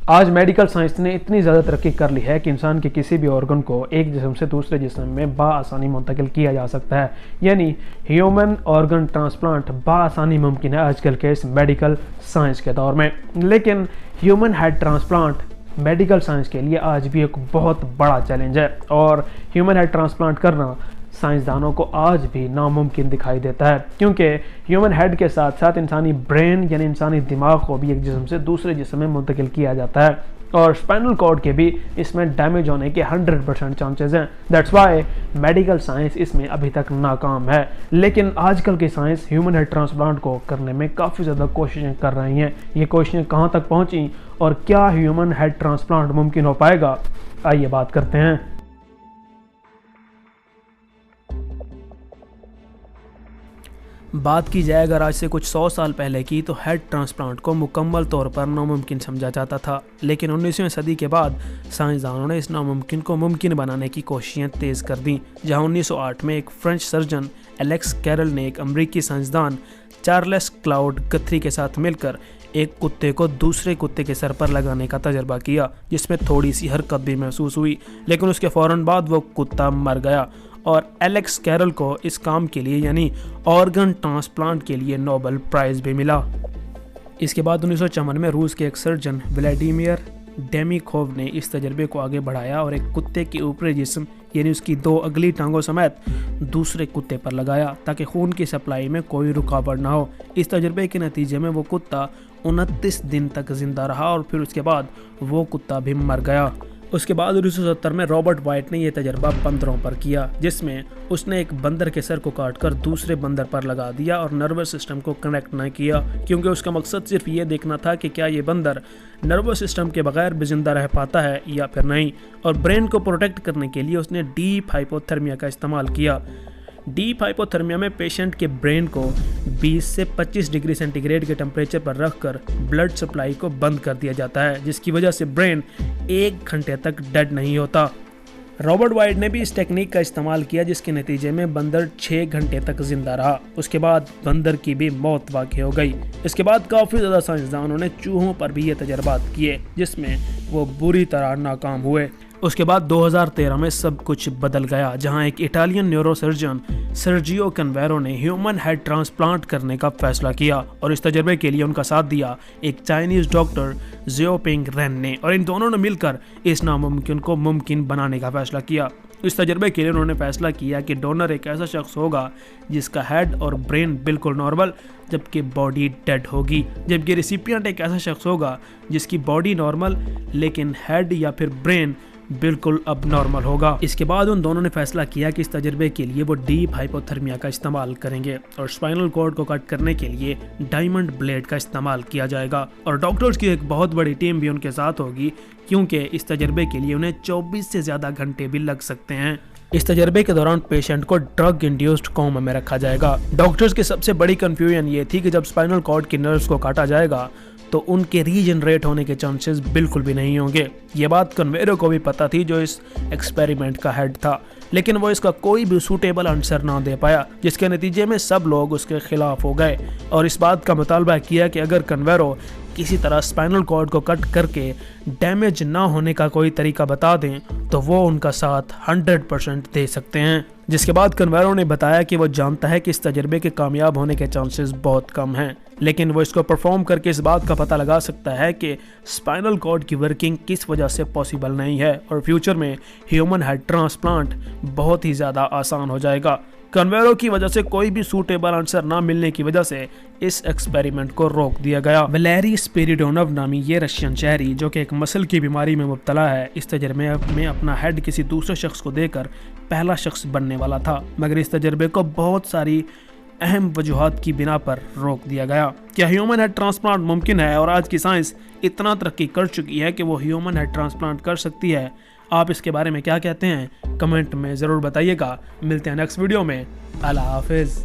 آج medical science نے اتنی زیادہ ترقی کر لی ہے کہ انسان کے کسی بھی آرگن کو ایک جسم سے دوسرے جسم میں بآسانی منتقل کیا جا سکتا ہے، یعنی ہیومن آرگن ٹرانسپلانٹ بآسانی ممکن ہے آج کل کے اس میڈیکل سائنس کے دور میں۔ لیکن human head transplant medical science کے لیے آج بھی ایک بہت بڑا چیلنج ہے، اور ہیومن ہیڈ ٹرانسپلانٹ کرنا سائنسدانوں کو آج بھی ناممکن دکھائی دیتا ہے، کیونکہ ہیومن ہیڈ کے ساتھ ساتھ انسانی برین یعنی انسانی دماغ کو بھی ایک جسم سے دوسرے جسم میں منتقل کیا جاتا ہے، اور اسپائنل کارڈ کے بھی اس میں ڈیمیج ہونے کے 100% چانسز ہیں۔ دیٹس وائی میڈیکل سائنس اس میں ابھی تک ناکام ہے۔ لیکن آج کل کی سائنس ہیومن ہیڈ ٹرانسپلانٹ کو کرنے میں کافی زیادہ کوششیں کر رہی ہیں۔ یہ کوششیں کہاں تک پہنچیں اور کیا ہیومن ہیڈ ٹرانسپلانٹ ممکن ہو پائے گا، آئیے بات کرتے ہیں۔ بات کی جائے اگر آج سے کچھ 100 سال پہلے کی، تو ہیڈ ٹرانسپلانٹ کو مکمل طور پر ناممکن سمجھا جاتا تھا، لیکن 19ویں صدی کے بعد سائنسدانوں نے اس ناممکن کو ممکن بنانے کی کوششیں تیز کر دیں، جہاں 1908 میں ایک فرینچ سرجن الیکس کیرل نے ایک امریکی سائنسدان چارلس کلاؤڈ گتھری کے ساتھ مل کر ایک کتے کو دوسرے کتے کے سر پر لگانے کا تجربہ کیا، جس میں تھوڑی سی حرکت بھی محسوس ہوئی، لیکن اس کے فوراً بعد وہ کتا مر گیا، اور الیکس کیرل کو اس کام کے لیے یعنی آرگن ٹرانسپلانٹ کے لیے نوبل پرائز بھی ملا۔ اس کے بعد 1954 میں روس کے ایک سرجن ولیڈیمیر ڈیمیکوو نے اس تجربے کو آگے بڑھایا اور ایک کتے کے اوپری جسم یعنی اس کی 2 اگلی ٹانگوں سمیت دوسرے کتے پر لگایا تاکہ خون کی سپلائی میں کوئی رکاوٹ نہ ہو۔ اس تجربے کے نتیجے میں وہ کتا 29 دن تک زندہ رہا اور پھر اس کے بعد وہ کتا بھی مر گیا۔ اس کے بعد 1970 میں رابرٹ وائٹ نے یہ تجربہ بندروں پر کیا، جس میں اس نے ایک بندر کے سر کو کاٹ کر دوسرے بندر پر لگا دیا اور نروس سسٹم کو کنیکٹ نہ کیا، کیونکہ اس کا مقصد صرف یہ دیکھنا تھا کہ کیا یہ بندر نروس سسٹم کے بغیر بھی زندہ رہ پاتا ہے یا پھر نہیں، اور برین کو پروٹیکٹ کرنے کے لیے اس نے ڈیپ ہائپوتھرمیا کا استعمال کیا۔ ڈیپ ہائپوتھرمیا میں پیشنٹ کے برین کو 20 سے 25 ڈگری سینٹی گریڈ کے ٹمپریچر پر رکھ کر بلڈ سپلائی کو بند کر دیا جاتا ہے، جس کی وجہ سے برین 1 گھنٹے تک ڈیڈ نہیں ہوتا۔ رابرٹ وائٹ نے بھی اس ٹیکنیک کا استعمال کیا، جس کے نتیجے میں بندر 6 گھنٹے تک زندہ رہا۔ اس کے بعد بندر کی بھی موت واقع ہو گئی۔ اس کے بعد کافی زیادہ سائنسدانوں نے چوہوں پر بھی یہ تجربات کیے، جس میں وہ بری طرح ناکام ہوئے۔ اس کے بعد 2013 میں سب کچھ بدل گیا، جہاں ایک اٹالین نیورو سرجن سرجیو کنویرو نے ہیومن ہیڈ ٹرانسپلانٹ کرنے کا فیصلہ کیا، اور اس تجربے کے لیے ان کا ساتھ دیا ایک چائنیز ڈاکٹر زیو پینگ رین نے، اور ان دونوں نے مل کر اس ناممکن کو ممکن بنانے کا فیصلہ کیا۔ اس تجربے کے لیے انہوں نے فیصلہ کیا کہ ڈونر ایک ایسا شخص ہوگا جس کا ہیڈ اور برین بالکل نارمل جبکہ باڈی ڈیڈ ہوگی، جبکہ ریسیپینٹ ایک ایسا شخص ہوگا جس کی باڈی نارمل لیکن ہیڈ یا پھر برین بالکل اب نارمل ہوگا۔ اس کے بعد ان دونوں نے فیصلہ کیا کہ اس تجربے کے لیے وہ ڈیپ ہائپوتھرمیا کا استعمال کریں گے، اور اسپائنل کارڈ کو کٹ کرنے کے لیے ڈائمنڈ بلیڈ کا استعمال کیا جائے گا، اور ڈاکٹرز کی ایک بہت بڑی ٹیم بھی ان کے ساتھ ہوگی، کیونکہ اس تجربے کے لیے انہیں 24 سے زیادہ گھنٹے بھی لگ سکتے ہیں۔ اس تجربے کے دوران پیشنٹ کو ڈرگ انڈیوسڈ کوما میں رکھا جائے گا۔ ڈاکٹرز کی سب سے بڑی کنفیوژن یہ تھی کہ جب اسپائنل کارڈ کی نروز کو کاٹا جائے گا تو ان کے ری جنریٹ ہونے کے چانسز بالکل بھی نہیں ہوں گے۔ یہ بات کنویرو کو بھی پتہ تھی، جو اس ایکسپیریمنٹ کا ہیڈ تھا، لیکن وہ اس کا کوئی بھی سوٹیبل آنسر نہ دے پایا، جس کے نتیجے میں سب لوگ اس کے خلاف ہو گئے اور اس بات کا مطالبہ کیا کہ اگر کنویرو کسی طرح اسپائنل کارڈ کو کٹ کر کے ڈیمیج نہ ہونے کا کوئی طریقہ بتا دیں تو وہ ان کا ساتھ 100% دے سکتے ہیں۔ جس کے بعد کنویرو نے بتایا کہ وہ جانتا ہے کہ اس تجربے کے کامیاب ہونے کے چانسز بہت کم ہیں، لیکن وہ اس کو پرفارم کر کے اس بات کا پتہ لگا سکتا ہے کہ اسپائنل کارڈ کی ورکنگ کس وجہ سے پاسبل نہیں ہے، اور فیوچر میں ہیومن ہیڈ ٹرانسپلانٹ بہت ہی زیادہ آسان ہو جائے گا۔ کنویرو کی وجہ سے کوئی بھی سوٹیبل آنسر نہ ملنے کی وجہ سے اس ایکسپیریمنٹ کو روک دیا گیا۔ ولیری اسپیریڈونوو نامی یہ رشین شہری جو کہ ایک مسل کی بیماری میں مبتلا ہے، اس تجربے میں اپنا ہیڈ کسی دوسرے شخص کو دے کر پہلا شخص بننے والا تھا، مگر اس تجربے کو بہت ساری اہم وجوہات کی بنا پر روک دیا گیا۔ کیا ہیومن ہیڈ ٹرانسپلانٹ ممکن ہے؟ اور آج کی سائنس اتنا ترقی کر چکی ہے کہ وہ ہیومن ہیڈ ٹرانسپلانٹ کر سکتی ہے؟ آپ اس کے بارے میں کیا کہتے ہیں؟ کمنٹ میں ضرور بتائیے گا۔ ملتے ہیں نیکسٹ ویڈیو میں۔ اللہ حافظ۔